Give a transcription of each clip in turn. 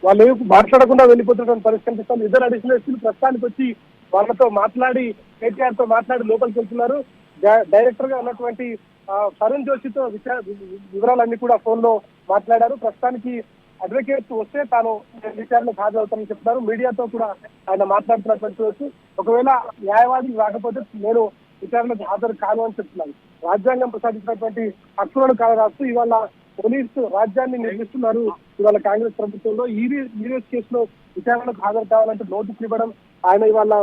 వాళ్ళు మాట్లాడకుండా వెళ్ళిపోతున్నటువంటి పరిస్థితి కనిపిస్తుంది. ఇద్దరు అడిషనల్ ఎస్పీలు ప్రస్తుతానికి వచ్చి వాళ్ళతో మాట్లాడి కేటీఆర్ తో మాట్లాడి లోపలికి వెళ్తున్నారు. డైరెక్టర్ గా ఉన్నటువంటి తరుణ్ జోషితో వివరాలన్నీ కూడా ఫోన్ లో మాట్లాడారు. ప్రస్తుతానికి అడ్వకేట్ వస్తే తాను విచారణకు హాజరవుతానని చెప్తున్నారు. మీడియాతో కూడా ఆయన మాట్లాడుతున్నటువంటి ఒకవేళ న్యాయవాది రాకపోతే నేను విచారణకు హాజరు కాను అని చెప్తున్నాను. రాజ్యాంగం ప్రసాదించినటువంటి హక్కులను కాలరాస్తూ ఇవాళ పోలీసు రాజ్యాన్ని నిర్మిస్తున్నారు. ఇవాళ కాంగ్రెస్ ప్రభుత్వంలో ఈరోజు కేసులో విచారణకు హాజరు కావాలంటే నోటీసులు ఇవ్వడం, ఆయన ఇవాళ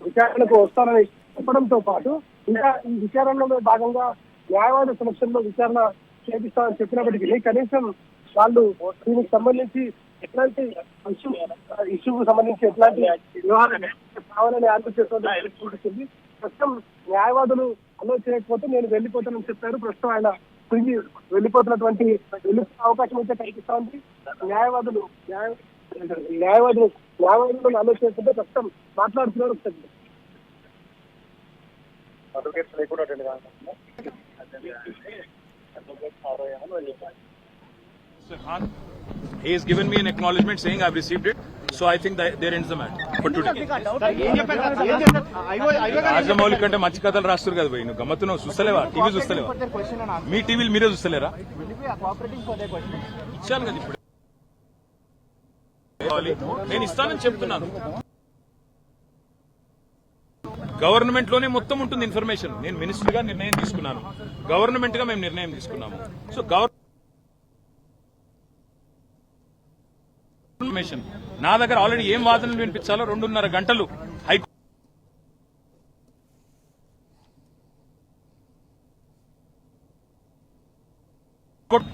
విచారణకు వస్తానని చెప్పడంతో పాటు ఇంకా ఈ విచారణలో భాగంగా న్యాయవాద సమక్షంలో విచారణ చేపిస్తామని చెప్పినప్పటికీ కనీసం వాళ్ళు దీనికి సంబంధించి ఎట్లాంటి ఇష్యూకు సంబంధించి ఎట్లాంటి వ్యవహారం కావాలని ఆలోచిస్తుంది. ప్రస్తుతం న్యాయవాదులు అలో చేయకపోతే నేను వెళ్ళిపోతానని చెప్పారు. ప్రస్తుతం ఆయన తిరిగి వెళ్ళిపోతున్నటువంటి అవకాశం అయితే కనిపిస్తా ఉంది. న్యాయవాదులు అలో చేయకపోతే ప్రస్తుతం మాట్లాడుతున్నారు. He has given me an acknowledgement saying I've received it, so I think that there ends the matter for today. Rajamouli కంటే మంచి కథలు రాస్తారు కదా పోయి, నువ్వు గమ్మత్తు నువ్వు చూస్తలేవా? టీవీ చూస్తలేవా? మీ టీవీలు మీరే చూస్తలేరా? ఇచ్చాను కదా ఇప్పుడు, నేను ఇస్తానని చెప్తున్నాను. గవర్నమెంట్ లోనే మొత్తం ఉంటుంది ఇన్ఫర్మేషన్. నేను మినిస్టర్ గా నిర్ణయం తీసుకున్నాను, గవర్నమెంట్ గా మేము నిర్ణయం తీసుకున్నాము. సో ఇన్ఫర్మేషన్ నా దగ్గర ఆల్రెడీ ఏం వాదనలు వినిపించాలో 2.5 గంటలు హైకోర్టు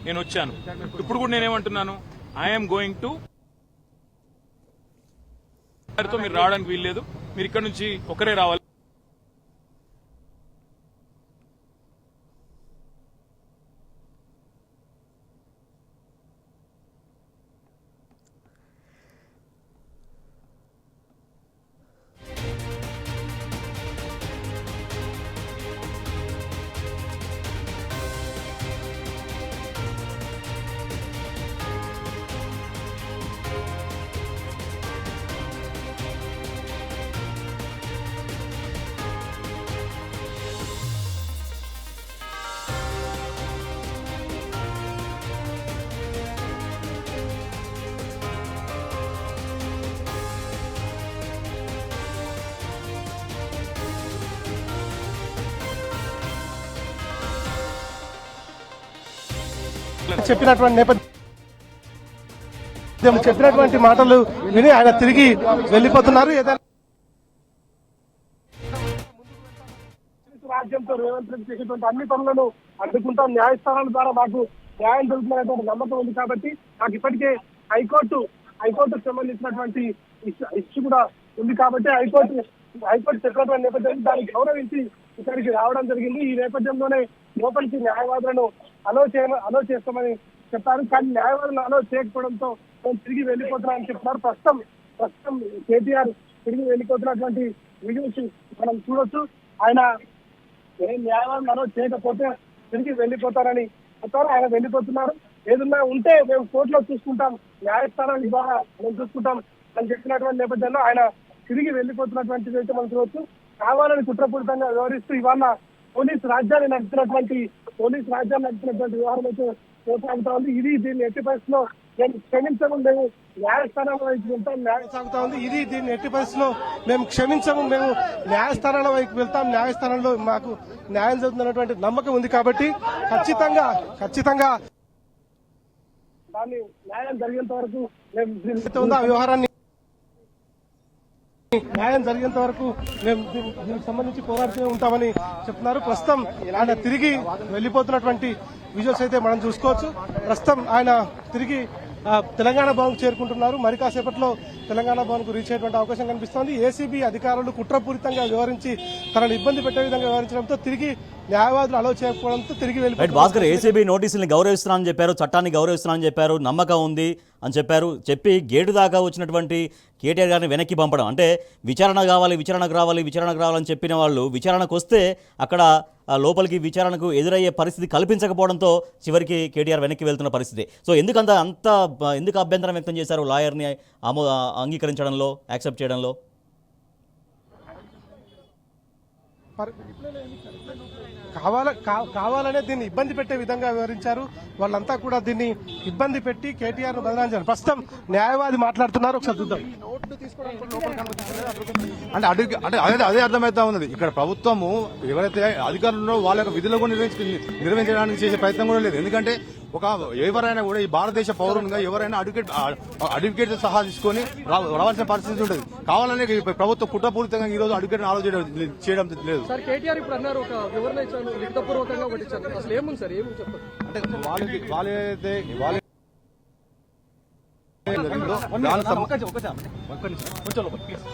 నేను వచ్చాను. ఇప్పుడు కూడా నేనేమంటున్నాను, ఐఎమ్ గోయింగ్ టు మీరు రావడానికి వీల్లేదు, మీరు ఇక్కడ నుంచి ఒకరే రావాలి. చెప్పినటువంటి మాటలు విని ఆయన తిరిగి వెళ్లిపోతున్నారు. రాజ్యంతో రేవంత్ రెడ్డి చేసేటువంటి అన్ని పనులను అడ్డుకుంటాం, న్యాయస్థానాల ద్వారా మాకు న్యాయం జరుగుతున్నటువంటి నమ్మకం ఉంది కాబట్టి నాకు ఇప్పటికే హైకోర్టుకు సంబంధించినటువంటి ఇష్యూ కూడా ఉంది కాబట్టి హైకోర్టు చెప్పినటువంటి నేపథ్యంలో దాన్ని గౌరవించి ఇక్కడికి రావడం జరిగింది. ఈ నేపథ్యంలోనే లోపలికి న్యాయవాదులను అలో చేస్తామని చెప్పారు. కానీ న్యాయవాదులను అలో చేయకపోవడంతో నేను తిరిగి వెళ్ళిపోతున్నానని చెప్తున్నారు. ప్రస్తుతం కేటీఆర్ తిరిగి వెళ్ళిపోతున్నటువంటి వీడియోస్ మనం చూడొచ్చు. ఆయన న్యాయవాదులను అలో చేయకపోతే తిరిగి వెళ్ళిపోతారని చెప్పారు. ఆయన వెళ్ళిపోతున్నారు. ఏదన్నా ఉంటే మేము కోర్టులో చూసుకుంటాం, న్యాయస్థానాల ద్వారా మేము చూసుకుంటాం అని చెప్పినటువంటి నేపథ్యంలో ఆయన తిరిగి వెళ్ళిపోతున్నటువంటిది అయితే మనం చూడవచ్చు. కావాలని కుట్రపూరితంగా వ్యవహరిస్తూ ఇవాళ పోలీసు రాజ్యాన్ని నడిపినటువంటి వ్యవహారం అయితే కొనసాగుతా ఉంది. దీన్ని ఎట్టి పరిస్థితిలో మేము క్షమించము, మేము న్యాయస్థానాల వైపు వెళ్తాం. సాగుతా ఉంది. దీన్ని ఎట్టి పరిస్థితిలో మేము క్షమించము, మేము న్యాయస్థానాల వైపు వెళ్తాం. న్యాయస్థానంలో మాకు న్యాయం జరుగుతున్నటువంటి నమ్మకం ఉంది కాబట్టి ఖచ్చితంగా దాన్ని న్యాయం జరిగేంత వరకు మేము వ్యవహారాన్ని న్యాయం జరిగేంత వరకు మేము దీనికి సంబంధించి పోరాడుతూనే ఉంటామని చెప్తున్నారు. ప్రస్తుతం ఆయన తిరిగి వెళ్లిపోతున్నటువంటి విజువల్స్ అయితే మనం చూసుకోవచ్చు. ప్రస్తుతం ఆయన తిరిగి తెలంగాణ భవన్ చేరుకుంటున్నారు. మరి కాసేపట్లో తెలంగాణ భవన్ కు రీచ్ అయ్యేటువంటి అవకాశం కనిపిస్తోంది. ఏసీబీ అధికారులు కుట్రపూరితంగా వ్యవహరించి తనను ఇబ్బంది పెట్టే విధంగా వ్యవహరించడంతో తిరిగి న్యాయవాదులు అలౌ చేయకపోవడంతో తిరిగి రైట్ వెళ్ళిపోతున్నారు. భాస్కర్, ఏసీబీ నోటీసుల్ని గౌరవిస్తున్నానని చెప్పారు, చట్టాన్ని గౌరవిస్తున్నానని చెప్పారు, నమ్మకం ఉంది అని చెప్పి గేటు దాకా వచ్చినటువంటి కేటీఆర్ గారిని వెనక్కి పంపడం అంటే విచారణకు రావాలని చెప్పిన వాళ్ళు విచారణకు వస్తే అక్కడ లోపలికి విచారణకు ఎదురయ్యే పరిస్థితి కల్పించకపోవడంతో చివరికి కేటీఆర్ వెనక్కి వెళ్తున్న పరిస్థితి. సో ఎందుకు అభ్యంతరం వ్యక్తం చేశారు లాయర్ని అంగీకరించడంలో, యాక్సెప్ట్ చేయడంలో? కావాలనే దీన్ని ఇబ్బంది పెట్టే విధంగా వివరించారు. వాళ్ళంతా కూడా దీన్ని ఇబ్బంది పెట్టి కేటీఆర్ ను బదనాయించారు. ప్రస్తుతం న్యాయవాది మాట్లాడుతున్నారు, ఒకసారి చూద్దాం. అంటే అదే అర్థమవుతా ఉన్నది. ఇక్కడ ప్రభుత్వము ఎవరైతే అధికారులు వాళ్ళ యొక్క విధులు కూడా నిర్వహించడానికి చేసే ప్రయత్నం కూడా లేదు. ఎందుకంటే ఎవరైనా కూడా ఈ భారతదేశ పౌరునిగా ఎవరైనా అడ్వకేట్ సహా తీసుకొని రావాల్సిన పరిస్థితి ఉంటుంది. కావాలనే ప్రభుత్వం కుట్రపూరితంగా ఈ రోజు అడ్వకేట్ ఆలోచన చేయడం లేదు. సార్ కేటీఆర్ ఇప్పుడు అన్నారు, ఒక వివరణ ఇచ్చాను, లిఖితపూర్వకంగా ఒకటి ఇచ్చాను. అసలు ఏముంది సార్, ఏముంది చెప్పండి. అంటే వాళ్ళ